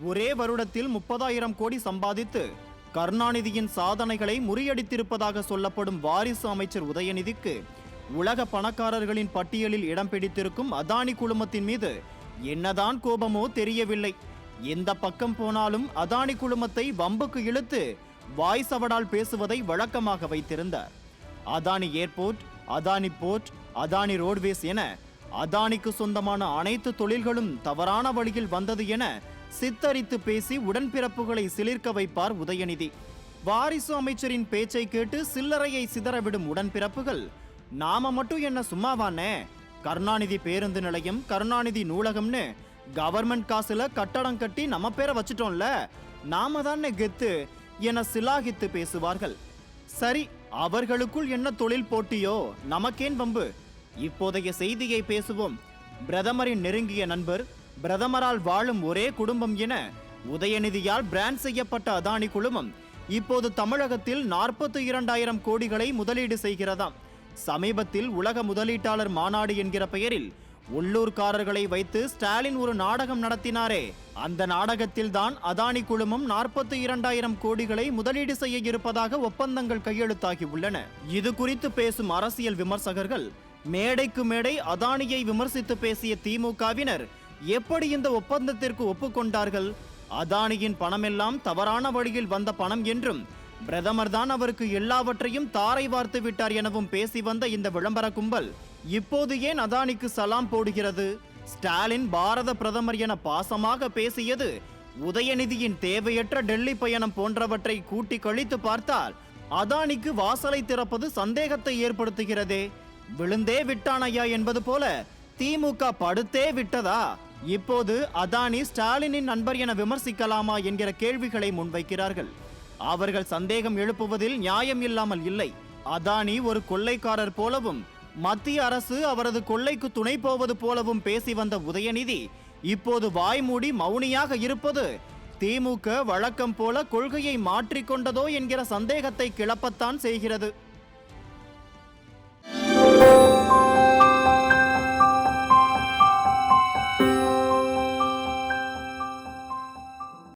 ஒரே வருடத்தில் 30,000 கோடி சம்பாதித்து கருணாநிதியின் சாதனைகளை முறியடித்திருப்பதாக சொல்லப்படும் வாரிசு அமைச்சர் உதயநிதிக்கு உலக பணக்காரர்களின் பட்டியலில் இடம் பிடித்திருக்கும் அதானி குழுமத்தின் மீது என்னதான் கோபமோ தெரியவில்லை. எந்த பக்கம் போனாலும் அதானி குழுமத்தை வம்புக்கு இழுத்து வாய் சவடால் பேசுவதை வழக்கமாக வைத்திருந்தார். Adani airport, Adani port, Adani roadways என அதானிக்கு சொந்தமான அனைத்து தொழில்களும் தவறான வழியில் வந்தது என சித்தரித்து பேசி உடன்பிறப்புகளை சிலிர்க்க வைப்பார் உதயநிதி. வாரிசு அமைச்சரின் பேச்சை கேட்டு சில்லறையை சிதறவிடும் உடன்பிறப்புகள் நாம மட்டும் என்ன சும்மாவானே, கருணாநிதி பேருந்து நிலையம், கருணாநிதி நூலகம்னு கவர்மெண்ட் காசுல கட்டடம் கட்டி நம்ம பேரை வச்சிட்டோம்ல, நாம தானே கெத்து என சிலாகித்து பேசுவார்கள். சரி, அவர்களுக்குள் என்ன தொழில் போட்டியோ, நமக்கேன் வம்பு. இப்போதைய செய்தியை பேசுவோம். பிரதமரின் நெருங்கிய நண்பர், பிரதமரால் வாழும் ஒரே குடும்பம் என உதயநிதியால் பிராண்ட் செய்யப்பட்ட அதானி குழுமம் இப்போது தமிழகத்தில் 42,000 கோடிகளை முதலீடு செய்கிறதாம். சமீபத்தில் உலக முதலீட்டாளர் மாநாடு என்கிற பெயரில் உள்ளூர்காரர்களை வைத்து ஸ்டாலின் ஒரு நாடகம் நடத்தினாரே, அந்த நாடகத்தில் தான் அதானி குழுமம் 42,000 கோடிகளை முதலீடு செய்ய இருப்பதாக ஒப்பந்தங்கள் கையெழுத்தாகி உள்ளன. இது குறித்து பேசும் அரசியல் விமர்சகர்கள், மேடைக்கு மேடை அதானியை விமர்சித்து பேசிய திமுகவினர் எப்படி இந்த ஒப்பந்தத்திற்கு ஒப்புக்கொண்டார்கள்? அதானியின் பணமெல்லாம் தவறான வழியில் வந்த பணம் என்றும் பிரதமர் தான் அவருக்கு எல்லாவற்றையும் தாரை வார்த்து விட்டார் எனவும் பேசி வந்த இந்த விளம்பர கும்பல் இப்போது ஏன் அதானிக்கு சலாம் போடுகிறது? ஸ்டாலின் பாரத பிரதமர் என பாசமாக பேசியது, உதயநிதியின் தேவையற்ற டெல்லி பயணம் போன்றவற்றை கூட்டி கழித்து பார்த்தால் அதானிக்கு வாசலை திறப்பது சந்தேகத்தை ஏற்படுத்துகிறதே. விழுந்தே விட்டானையா என்பது போல திமுக படுத்தே விட்டதா? இப்போது அதானி ஸ்டாலினின் நண்பர் என விமர்சிக்கலாமா என்கிற கேள்விகளை முன்வைக்கிறார்கள். அவர்கள் சந்தேகம் எழுப்புவதில் நியாயம் இல்லாமல் இல்லை. அதானி ஒரு கொள்ளைக்காரர் போலவும் மத்திய அரசு அவரது கொள்ளைக்கு துணை போவது போலவும் பேசி வந்த உதயநிதி இப்போது வாய்மூடி மௌனியாக இருப்பது திமுக வழக்கம் போல கொள்கையை மாற்றிக்கொண்டதோ என்கிற சந்தேகத்தை கிளப்பத்தான் செய்கிறது.